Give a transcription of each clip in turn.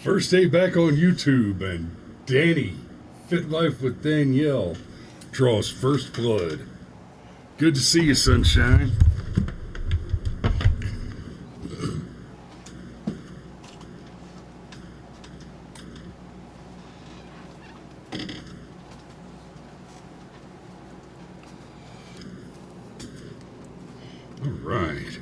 First day back on YouTube, and Danny, Fit Life with Danielle, draws first blood. Good to see you, sunshine. All right.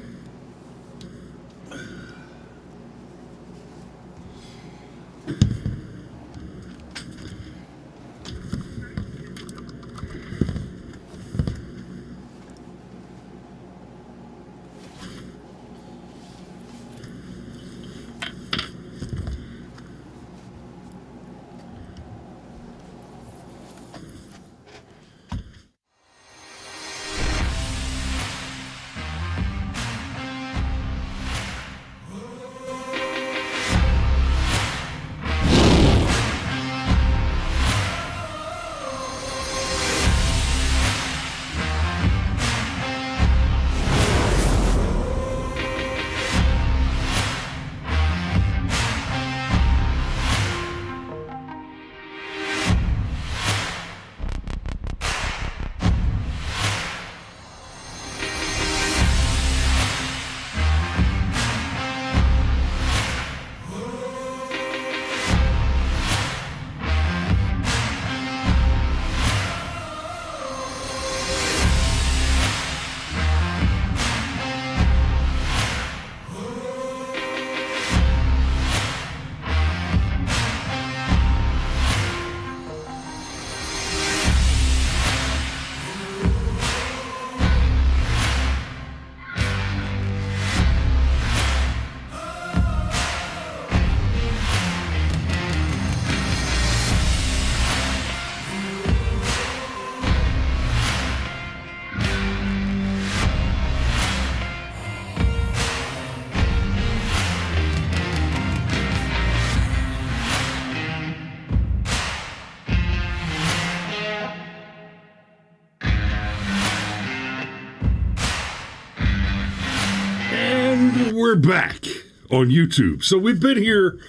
We're back on YouTube. So we've been here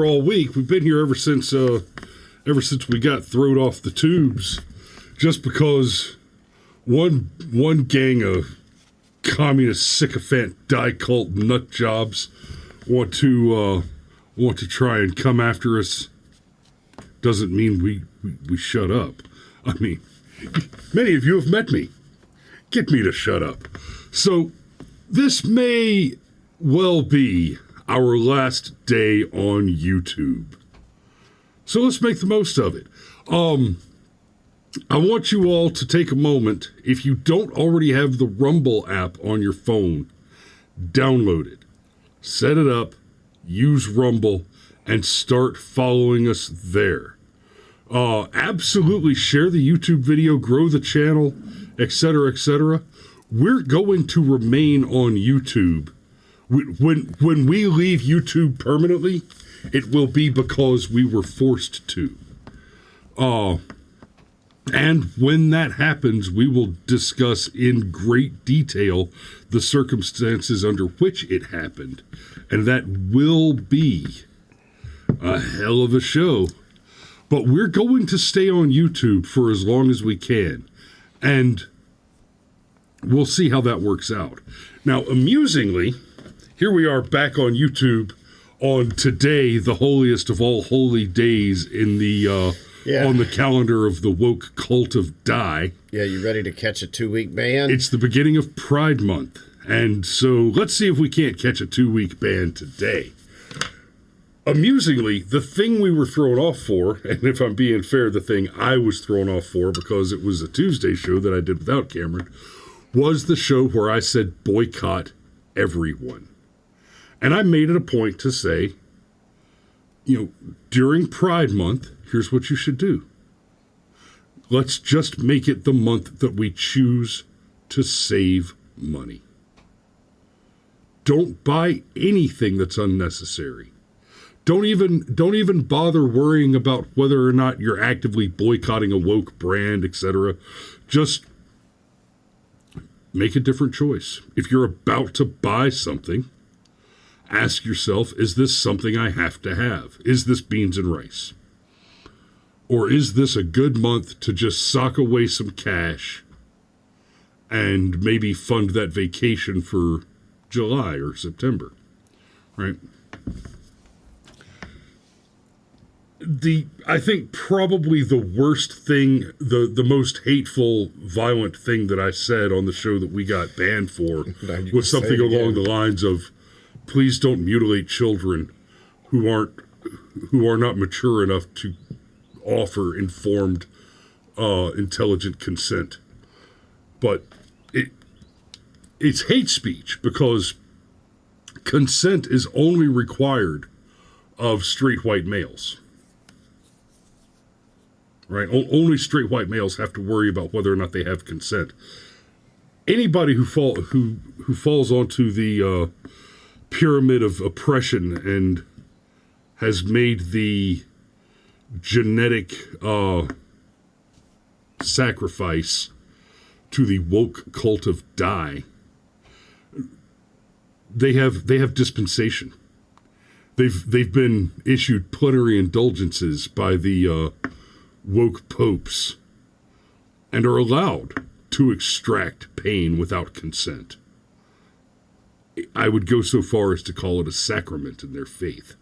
all week. We've been here ever since we got thrown off the tubes, just because one gang of communist sycophant die cult nut jobs want to try and come after us. Doesn't mean we shut up. I mean, many of you have met me. Get me to shut up. So this may well be our last day on YouTube. So let's make the most of it. I want you all to take a moment. If you don't already have the Rumble app on your phone, download it, set it up, use Rumble, and start following us there. Absolutely share the YouTube video, grow the channel, etc., etc. We're going to remain on YouTube. When we leave YouTube permanently, it will be because we were forced to. And when that happens, we will discuss in great detail the circumstances under which it happened. And that will be a hell of a show. But we're going to stay on YouTube for as long as we can. And we'll see how that works out. Now, amusingly, here we are back on YouTube on today, the holiest of all holy days in the on the calendar of the Woke Cult of D.I.E. Yeah, you ready to catch a 2-week ban? It's the beginning of Pride Month, and so let's see if we can't catch a 2-week ban today. Amusingly, the thing we were thrown off for, and if I'm being fair, the thing I was thrown off for because it was a Tuesday show that I did without Cameron, was the show where I said boycott everyone. And I made it a point to say, during Pride Month, here's what you should do. Let's just make it the month that we choose to save money. Don't buy anything that's unnecessary. Don't even bother worrying about whether or not you're actively boycotting a woke brand, etc. Just make a different choice. If you're about to buy something, Ask yourself, is this something I have to have? Is this beans and rice? Or is this a good month to just sock away some cash and maybe fund that vacation for July or September, right? I think probably the worst thing, the most hateful, violent thing that I said on the show that we got banned for was something along the lines of, please don't mutilate children who are not mature enough to offer informed, intelligent consent. But it's hate speech because consent is only required of straight white males. Right? Only straight white males have to worry about whether or not they have consent. Anybody who falls onto the pyramid of oppression and has made the genetic sacrifice to the woke cult of D.I.E, they have dispensation. They've been issued plenary indulgences by the woke popes and are allowed to extract pain without consent. I would go so far as to call it a sacrament in their faith.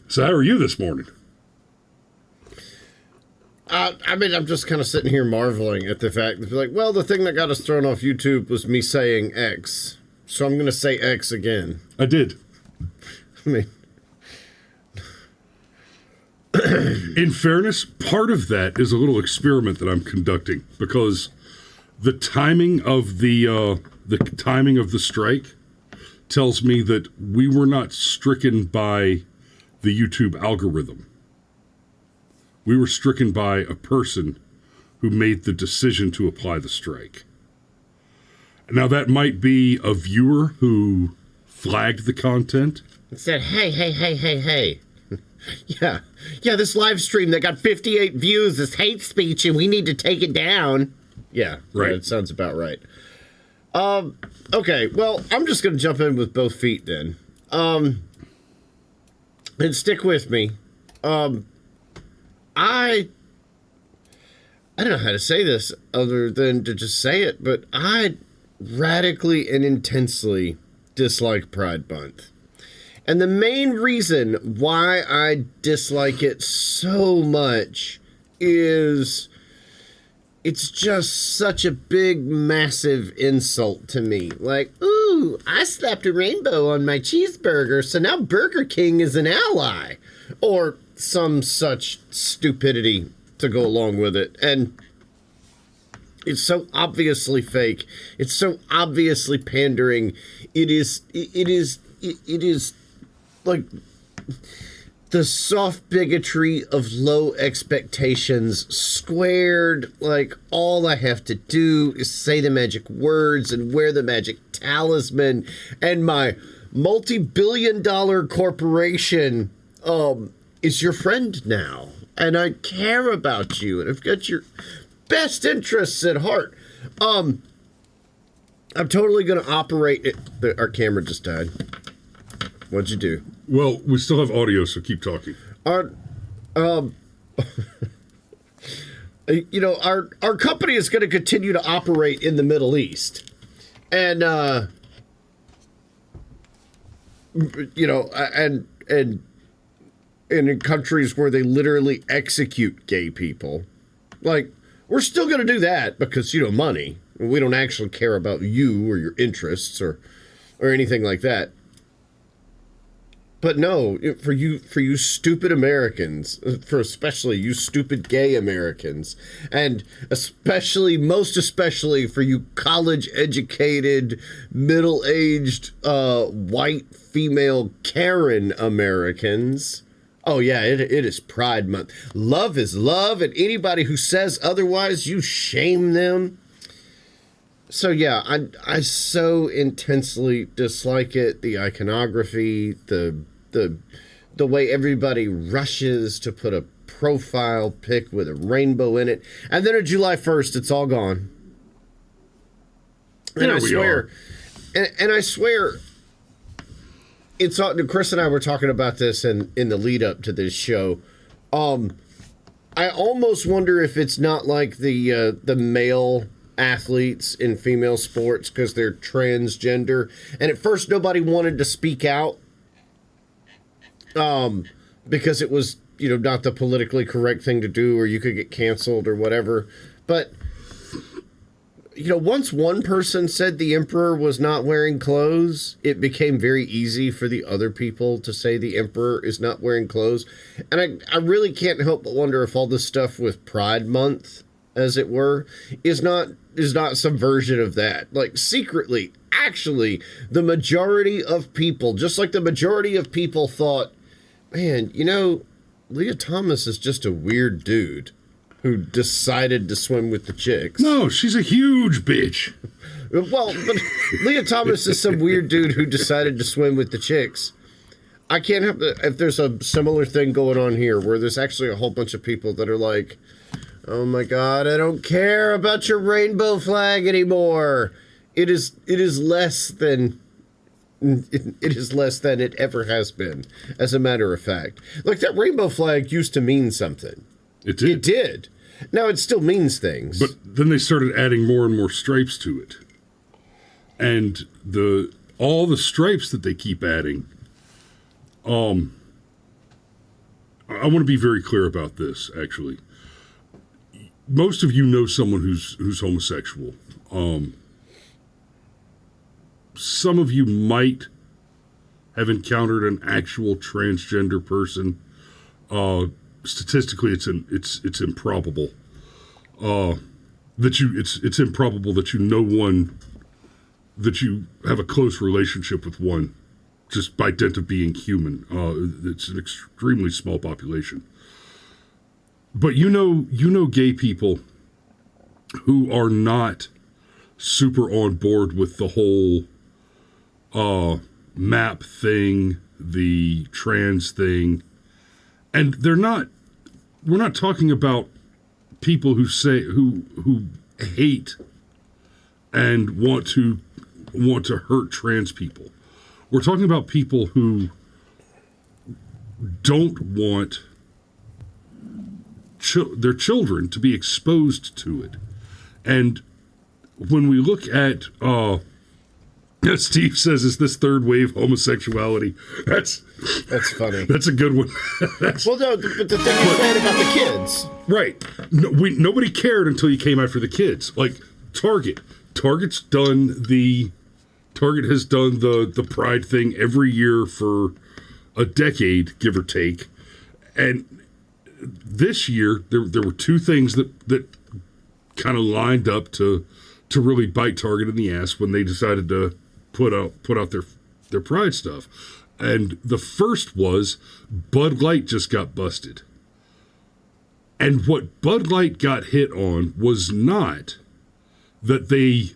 So how are you this morning? I'm just kind of sitting here marveling at the fact that, like, well, the thing that got us thrown off YouTube was me saying X. So I'm going to say X again. I did. I mean, in fairness, part of that is a little experiment that I'm conducting because the timing of the strike tells me that we were not stricken by the YouTube algorithm. We were stricken by a person who made the decision to apply the strike. Now, that might be a viewer who flagged the content. It said, hey. Yeah, this live stream that got 58 views is hate speech and we need to take it down. Yeah, right. That sounds about right. Okay, well, I'm just going to jump in with both feet then. And stick with me. I don't know how to say this other than to just say it, but I radically and intensely dislike Pride Month. And the main reason why I dislike it so much is it's just such a big, massive insult to me. Like, ooh, I slapped a rainbow on my cheeseburger, so now Burger King is an ally. Or some such stupidity to go along with it. And it's so obviously fake. It's so obviously pandering. It is like the soft bigotry of low expectations squared. Like, all I have to do is say the magic words and wear the magic talisman, and my multi-billion-dollar corporation is your friend now, and I care about you, and I've got your best interests at heart. I'm totally going to operate it. Our camera just died. What'd you do? Well, we still have audio, so keep talking. Our company is going to continue to operate in the Middle East, and and in countries where they literally execute gay people. Like, we're still going to do that because, money. We don't actually care about you or your interests or anything like that. But no, for you stupid Americans, for especially you stupid gay Americans, and most especially for you college-educated, middle-aged, white female Karen Americans. Oh yeah, it is Pride Month. Love is love, and anybody who says otherwise, you shame them. So yeah, I so intensely dislike it. The iconography, the way everybody rushes to put a profile pic with a rainbow in it, and then on July 1st, it's all gone. And I swear, And I swear, it's Chris and I were talking about this in the lead up to this show. I almost wonder if it's not like the male athletes in female sports because they're transgender, and at first nobody wanted to speak out, because it was not the politically correct thing to do, or you could get canceled or whatever. But once one person said the emperor was not wearing clothes, it became very easy for the other people to say the emperor is not wearing clothes. And I really can't help but wonder if all this stuff with Pride Month, as it were, is not some version of that. Like, secretly, actually, the majority of people, just like the majority of people thought, man, Leah Thomas is just a weird dude who decided to swim with the chicks. No, she's a huge bitch. Well, but Leah Thomas is some weird dude who decided to swim with the chicks. I can't have if there's a similar thing going on here where there's actually a whole bunch of people that are like, oh my God, I don't care about your rainbow flag anymore. It is less than it ever has been, as a matter of fact. Like, that rainbow flag used to mean something. It did. It did. Now it still means things. But then they started adding more and more stripes to it. And all the stripes that they keep adding, I want to be very clear about this, actually. Most of you know someone who's homosexual. Some of you might have encountered an actual transgender person. Statistically, it's improbable. It's improbable that you have a close relationship with one, just by dint of being human. It's an extremely small population. But you know gay people who are not super on board with the whole map thing, the trans thing. And we're not talking about people who hate and want to hurt trans people. We're talking about people who don't want their children to be exposed to it. And when we look at, Steve says, is this third wave homosexuality? That's funny. That's a good one. Well, no, but the thing is bad about the kids. Right. Nobody cared until you came after the kids. Like Target. Target has done the Pride thing every year for a decade, give or take. And this year, there were two things that kind of lined up to really bite Target in the ass when they decided to put out their Pride stuff. And the first was Bud Light just got busted. And what Bud Light got hit on was not that they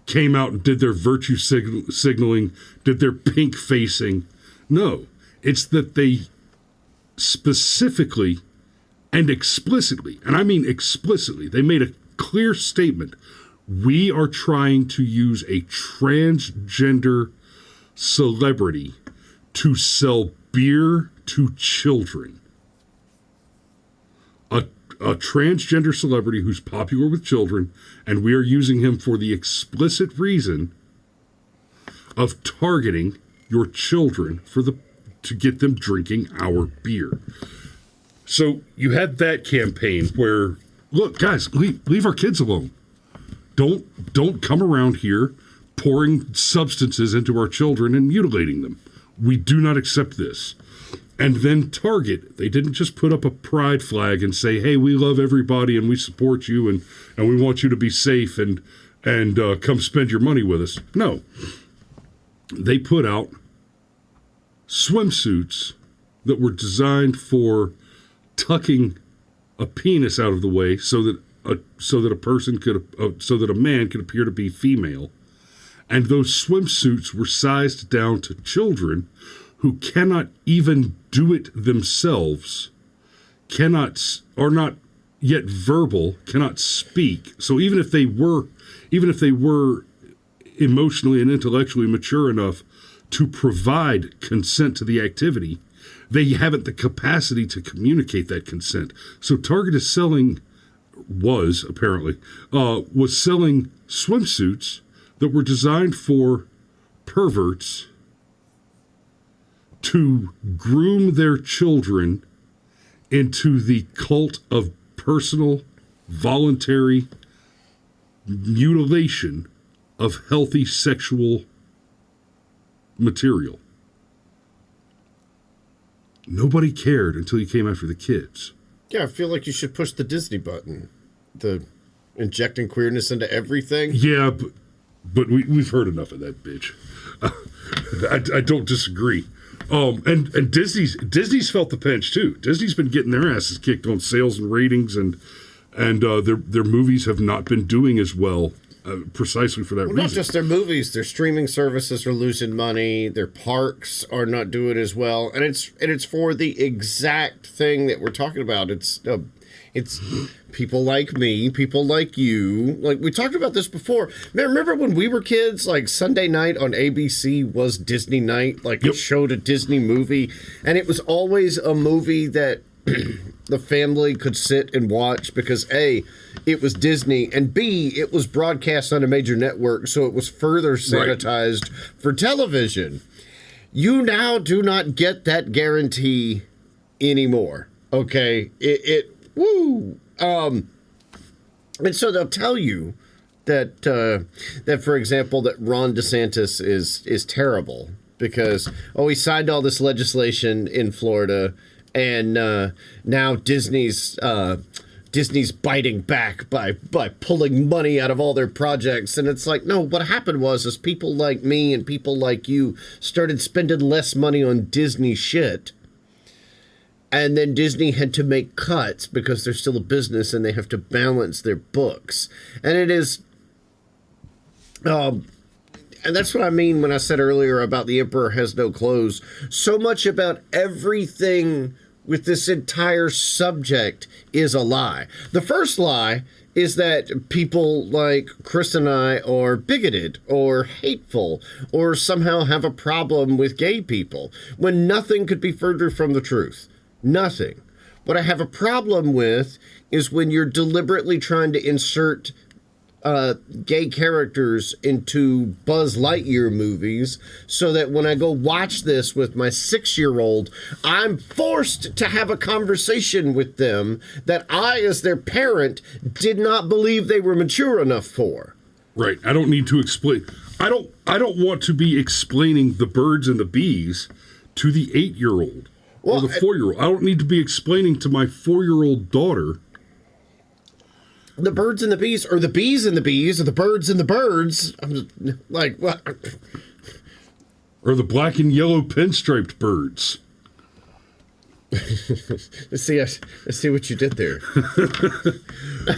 came out and did their virtue signaling, did their pink facing. No, it's that they specifically and explicitly, and I mean explicitly, they made a clear statement. We are trying to use a transgender celebrity to sell beer to children. A transgender celebrity who's popular with children, and we are using him for the explicit reason of targeting your children to get them drinking our beer. So you had that campaign where, look, guys, leave our kids alone. Don't come around here pouring substances into our children and mutilating them. We do not accept this. And then Target, they didn't just put up a pride flag and say, hey, we love everybody and we support you and we want you to be safe and come spend your money with us. No. They put out swimsuits that were designed for tucking a penis out of the way so that a man could appear to be female. And those swimsuits were sized down to children who cannot even do it themselves, are not yet verbal, cannot speak. So even if they were emotionally and intellectually mature enough to provide consent to the activity, they haven't the capacity to communicate that consent. So Target is selling, was selling swimsuits that were designed for perverts to groom their children into the cult of personal, voluntary mutilation of healthy sexual material. Nobody cared until you came after the kids. Yeah, I feel like you should push the Disney button. The injecting queerness into everything. Yeah, but we've heard enough of that bitch. I don't disagree. And Disney's felt the pinch too. Disney's been getting their asses kicked on sales and ratings, and their movies have not been doing as well, precisely for that reason. Not just their movies, their streaming services are losing money. Their parks are not doing as well, and it's for the exact thing that we're talking about. It's people like me, people like you. Like, we talked about this before. Man, remember when we were kids, like, Sunday night on ABC was Disney night? Like, It showed a Disney movie, and it was always a movie that the family could sit and watch because, A, it was Disney, and B, it was broadcast on a major network, so it was further sanitized for television. You now do not get that guarantee anymore, okay? Woo! And so they'll tell you that, for example, that Ron DeSantis is terrible because, he signed all this legislation in Florida, and now Disney's biting back by pulling money out of all their projects. And it's like, no, what happened was people like me and people like you started spending less money on Disney shit. And then Disney had to make cuts because they're still a business and they have to balance their books. And it is, and that's what I mean when I said earlier about the emperor has no clothes. So much about everything with this entire subject is a lie. The first lie is that people like Chris and I are bigoted or hateful or somehow have a problem with gay people, when nothing could be further from the truth. Nothing. What I have a problem with is when you're deliberately trying to insert gay characters into Buzz Lightyear movies so that when I go watch this with my 6-year-old, I'm forced to have a conversation with them that I, as their parent, did not believe they were mature enough for. Right. I don't need to explain. I don't want to be explaining the birds and the bees to the 8-year-old. Or the 4-year-old. I don't need to be explaining to my 4-year-old daughter the birds and the bees, or the bees and the bees, or the birds and the birds. I'm just, like, what? Or the black and yellow pinstriped birds. Let's see what you did there.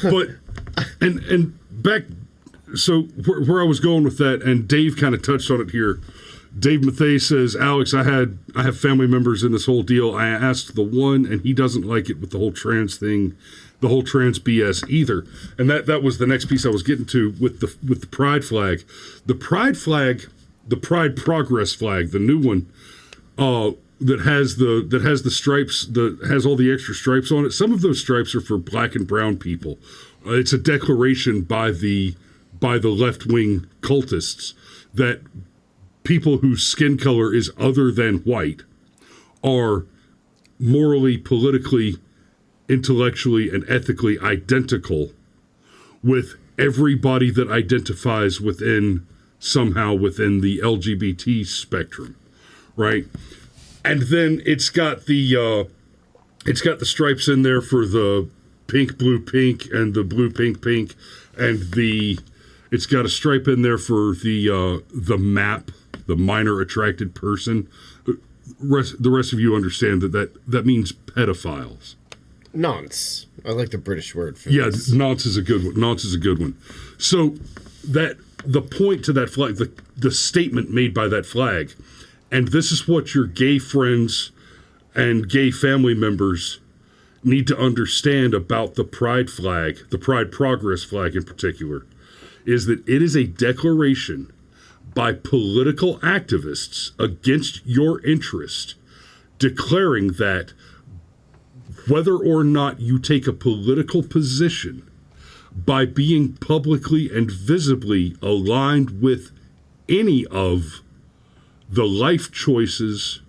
But and back, so where I was going with that, and Dave kind of touched on it here. Dave Mathey says, Alex, I have family members in this whole deal. I asked the one, and he doesn't like it with the whole trans thing, the whole trans BS either. And that was the next piece I was getting to with the pride flag. The pride flag, the pride progress flag, the new one, that has the stripes, that has all the extra stripes on it. Some of those stripes are for black and brown people. It's a declaration by the left-wing cultists that people whose skin color is other than white are morally, politically, intellectually, and ethically identical with everybody that identifies somehow within the LGBT spectrum, right? And then it's got the stripes in there for the pink, blue, pink, and the blue, pink, pink, and it's got a stripe in there for the MAP, the minor attracted person. The rest of you understand that means pedophiles. Nonce. I like the British word for this. Yeah, nonce is a good one. Nonce is a good one. So that the point to that flag, the statement made by that flag, and this is what your gay friends and gay family members need to understand about the pride flag, the pride progress flag in particular, is that it is a declaration by political activists against your interest, declaring that whether or not you take a political position, by being publicly and visibly aligned with any of the life choices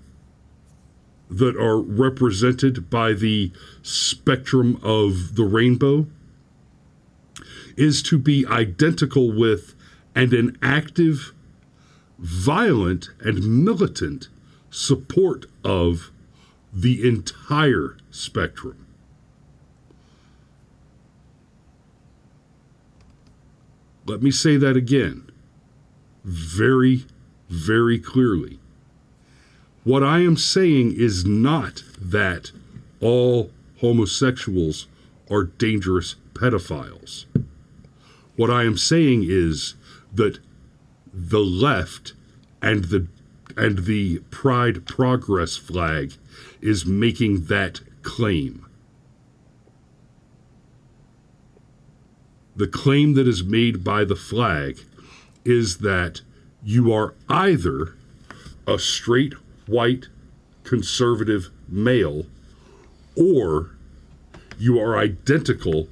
that are represented by the spectrum of the rainbow, is to be identical with and an active, violent, and militant support of the entire spectrum. Let me say that again, very, very clearly. What I am saying is not that all homosexuals are dangerous pedophiles. What I am saying is that the left and the Pride Progress flag is making that claim. The claim that is made by the flag is that you are either a straight, white, conservative male, or you are identical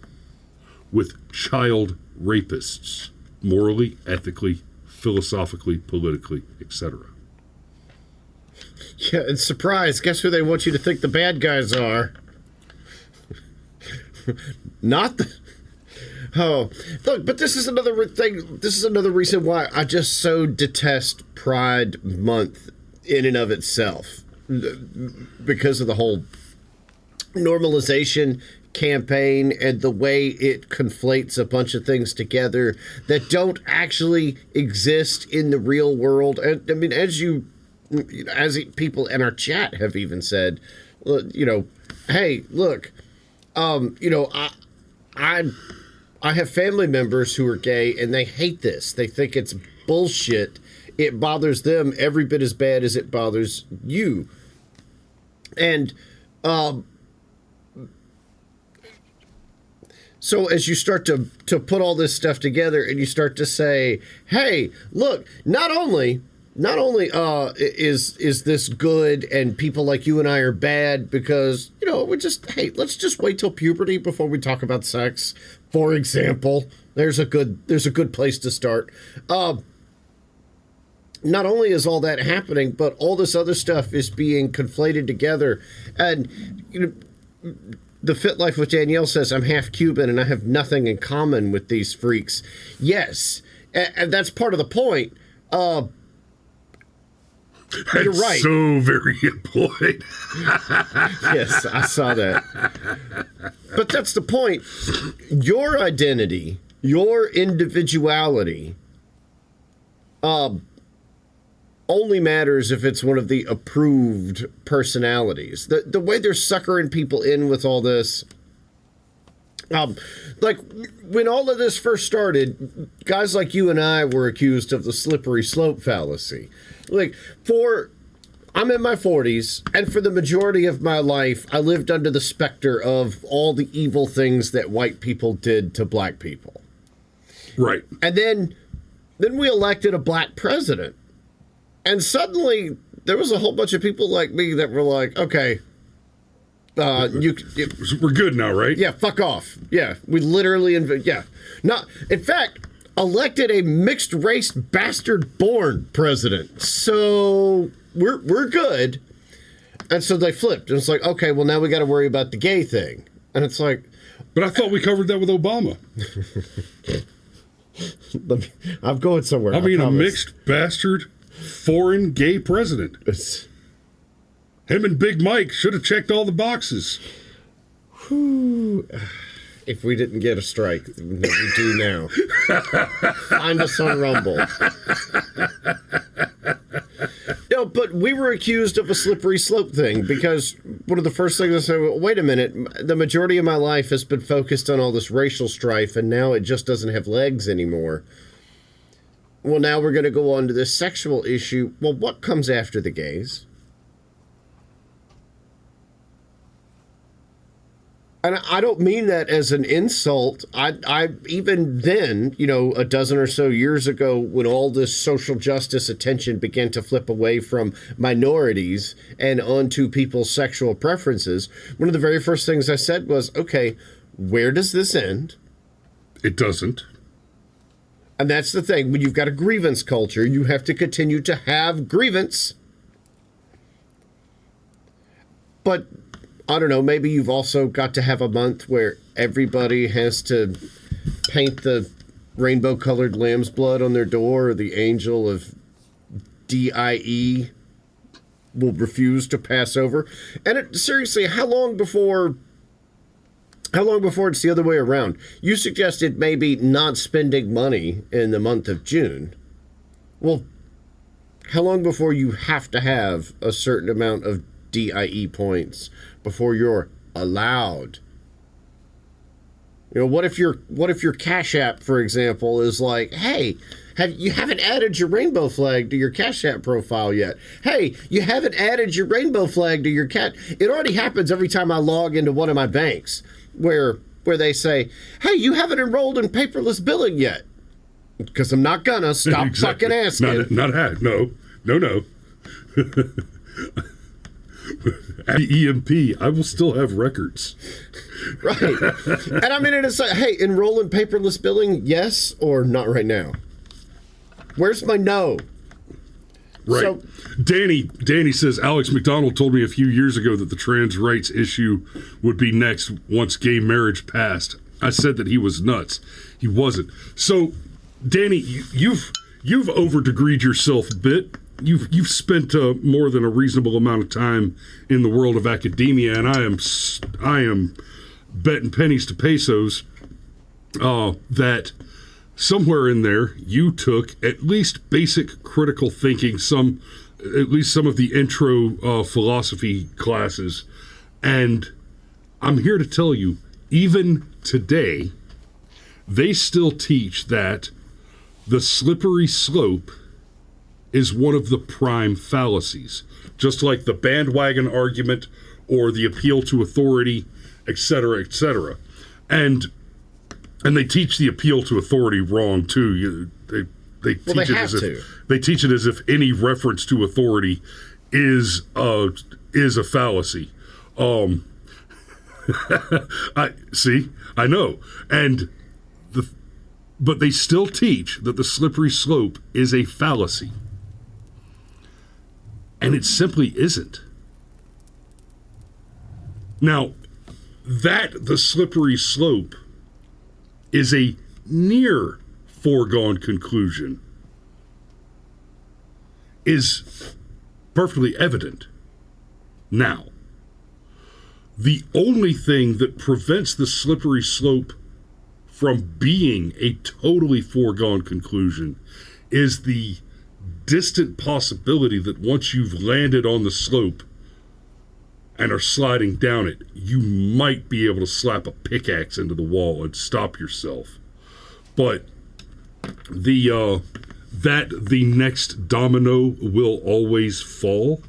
with child rapists, morally, ethically, philosophically, politically, etc. Yeah, and surprise, guess who they want you to think the bad guys are? Not the... Oh, look, but this is another thing. This is another reason why I just so detest Pride Month in and of itself. Because of the whole normalization campaign and the way it conflates a bunch of things together that don't actually exist in the real world. And I mean, as people in our chat have even said, you know, hey, look, you know, I have family members who are gay and they hate this. They think it's bullshit. It bothers them every bit as bad as it bothers you. And so as you start to put all this stuff together and you start to say, hey, look, not only is this good and people like you and I are bad because, you know, let's just wait till puberty before we talk about sex. For example, there's a good place to start. Not only is all that happening, but all this other stuff is being conflated together. And, you know, the Fit Life with Danielle says, I'm half Cuban and I have nothing in common with these freaks. Yes. And that's part of the point. You're right. So very employed. Yes, I saw that. But that's the point. Your identity, your individuality, only matters if it's one of the approved personalities. The way they're suckering people in with all this, like when all of this first started, guys like you and I were accused of the slippery slope fallacy. Like, I'm in my 40s, and for the majority of my life, I lived under the specter of all the evil things that white people did to black people. Right. And then we elected a black president. And suddenly, there was a whole bunch of people like me that were like, okay, we're good now, right? Yeah, fuck off. Yeah, we literally, in fact, elected a mixed race bastard born president. So we're good. And so they flipped. And it's like, okay, well, now we got to worry about the gay thing. And it's like, but I thought we covered that with Obama. I'm going somewhere. I mean, a mixed bastard foreign gay president. Him and Big Mike should have checked all the boxes. Whew. If we didn't get a strike, we do now. Find us on Rumble. No, but we were accused of a slippery slope thing because one of the first things I said, well, wait a minute, the majority of my life has been focused on all this racial strife and now it just doesn't have legs anymore. Well, now we're going to go on to this sexual issue. Well, what comes after the gays? And I don't mean that as an insult. I even then, a dozen or so years ago, when all this social justice attention began to flip away from minorities and onto people's sexual preferences, one of the very first things I said was, okay, where does this end? It doesn't. And that's the thing. When you've got a grievance culture, you have to continue to have grievance. But I don't know, maybe you've also got to have a month where everybody has to paint the rainbow-colored lamb's blood on their door, or the angel of D.I.E. will refuse to pass over. And seriously, how long before it's the other way around? You suggested maybe not spending money in the month of June. Well, how long before you have to have a certain amount of D.I.E. points before you're allowed? What if your Cash App, for example, is like, hey, you haven't added your rainbow flag to your Cash App profile yet? Hey, you haven't added your rainbow flag to your cat. It already happens every time I log into one of my banks where they say, hey, you haven't enrolled in paperless billing yet. Because I'm not gonna stop exactly. fucking asking. No. At the EMP, I will still have records. Right. And I mean, it's like, hey, enroll in paperless billing, yes or not right now? Where's my no? Right. So, Danny says, Alex McDonald told me a few years ago that the trans rights issue would be next once gay marriage passed. I said that he was nuts. He wasn't. So, Danny, you've over-degreed yourself a bit. You've spent more than a reasonable amount of time in the world of academia, and I am betting pennies to pesos that somewhere in there you took at least basic critical thinking, at least some of the intro philosophy classes, and I'm here to tell you, even today, they still teach that the slippery slope is one of the prime fallacies, just like the bandwagon argument or the appeal to authority, etc., etc. And they teach the appeal to authority wrong too. They teach it as if any reference to authority is a fallacy. I know, but they still teach that the slippery slope is a fallacy. And it simply isn't. Now, that the slippery slope is a near foregone conclusion is perfectly evident. Now, the only thing that prevents the slippery slope from being a totally foregone conclusion is the distant possibility that once you've landed on the slope and are sliding down it, you might be able to slap a pickaxe into the wall and stop yourself. But the next domino will always fall.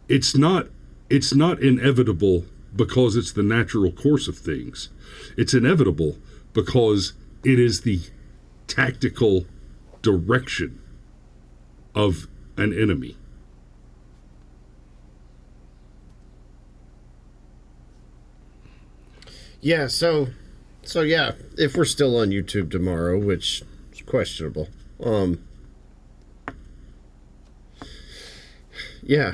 It's not inevitable because it's the natural course of things. It's inevitable because it is the tactical direction of an enemy. Yeah, so yeah, if we're still on YouTube tomorrow, which is questionable, yeah,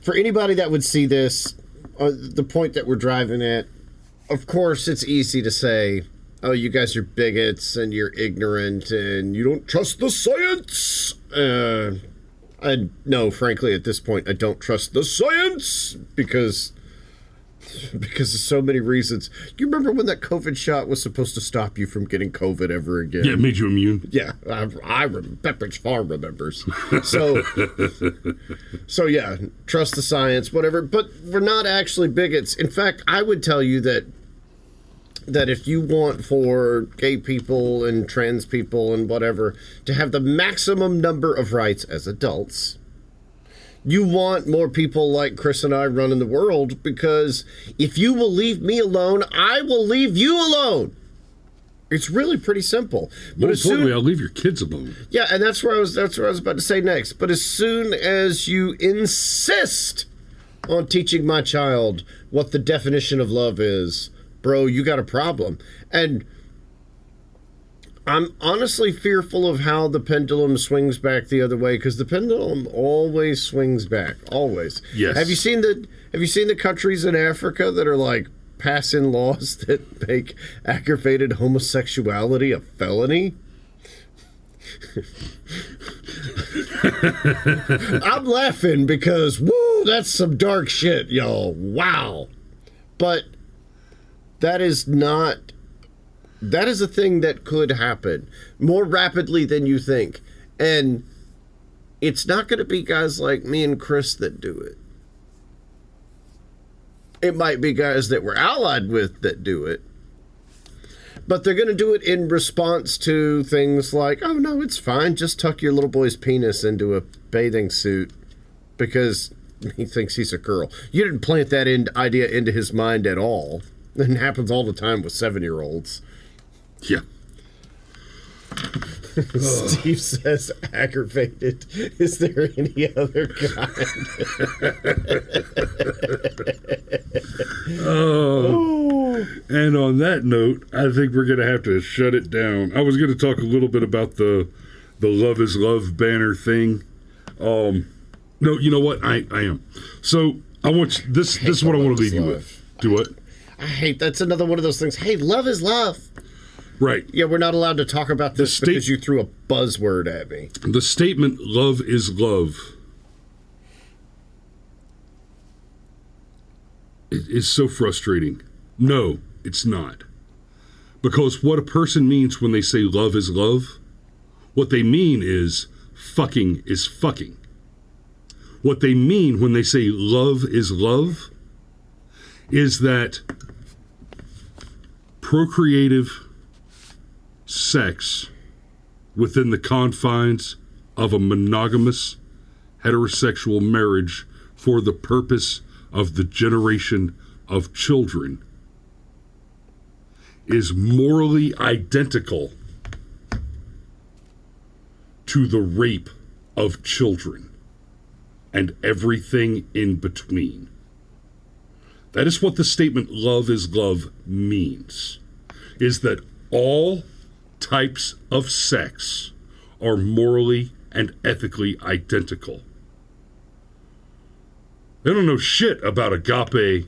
for anybody that would see this, the point that we're driving at, of course, it's easy to say, oh, you guys are bigots and you're ignorant and you don't trust the science. No, frankly, at this point, I don't trust the science because of so many reasons. Do you remember when that COVID shot was supposed to stop you from getting COVID ever again? Yeah, it made you immune. Yeah, I remember. Pepperidge Farm remembers. So yeah, trust the science, whatever. But we're not actually bigots. In fact, I would tell you that if you want for gay people and trans people and whatever to have the maximum number of rights as adults, You want more people like Chris and I running the world, because if you will leave me alone, I will leave you alone. It's really pretty simple. More importantly, I'll leave your kids alone. Yeah, and that's where I was about to say next. But as soon as you insist on teaching my child what the definition of love is, bro, you got a problem. And I'm honestly fearful of how the pendulum swings back the other way, because the pendulum always swings back, always. Yes. Have you seen the countries in Africa that are like passing laws that make aggravated homosexuality a felony? I'm laughing because, woo, that's some dark shit, y'all. Wow. But that is a thing that could happen more rapidly than you think. And it's not going to be guys like me and Chris that do it. It might be guys that we're allied with that do it. But they're going to do it in response to things like, oh, no, it's fine. Just tuck your little boy's penis into a bathing suit because he thinks he's a girl. You didn't plant that idea into his mind at all. It happens all the time with 7-year-olds. Yeah. Steve says aggravated. Is there any other kind? And on that note, I think we're going to have to shut it down. I was going to talk a little bit about the Love is Love banner thing. No, you know what? I am. So I want this is what I want to leave you with. Do what? I hate that's another one of those things. Hey, love is love. Right. Yeah, we're not allowed to talk about this because you threw a buzzword at me. The statement, love is love, is so frustrating. No, it's not. Because what a person means when they say love is love, what they mean is fucking is fucking. What they mean when they say love is that procreative sex within the confines of a monogamous heterosexual marriage for the purpose of the generation of children is morally identical to the rape of children and everything in between. That is what the statement love is love means, is that all types of sex are morally and ethically identical. They don't know shit about agape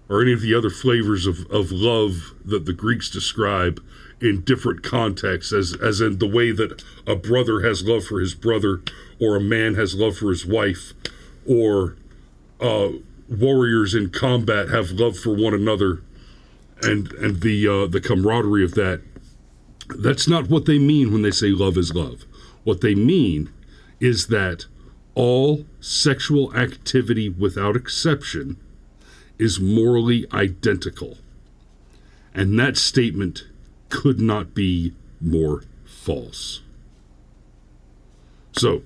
or any of the other flavors of love that the Greeks describe in different contexts, as in the way that a brother has love for his brother, or a man has love for his wife, or warriors in combat have love for one another, and the camaraderie of that. That's not what they mean when they say love is love. What they mean is that all sexual activity without exception is morally identical. And that statement could not be more false. So,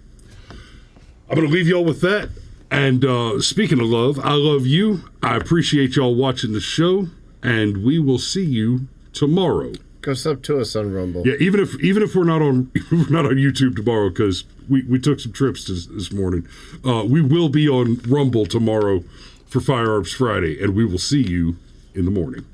I'm going to leave y'all with that. And speaking of love, I love you. I appreciate y'all watching the show. And we will see you tomorrow. Go sub to us on Rumble. Yeah, even if we're not on YouTube tomorrow, because we took some trips this morning, we will be on Rumble tomorrow for Firearms Friday, and we will see you in the morning.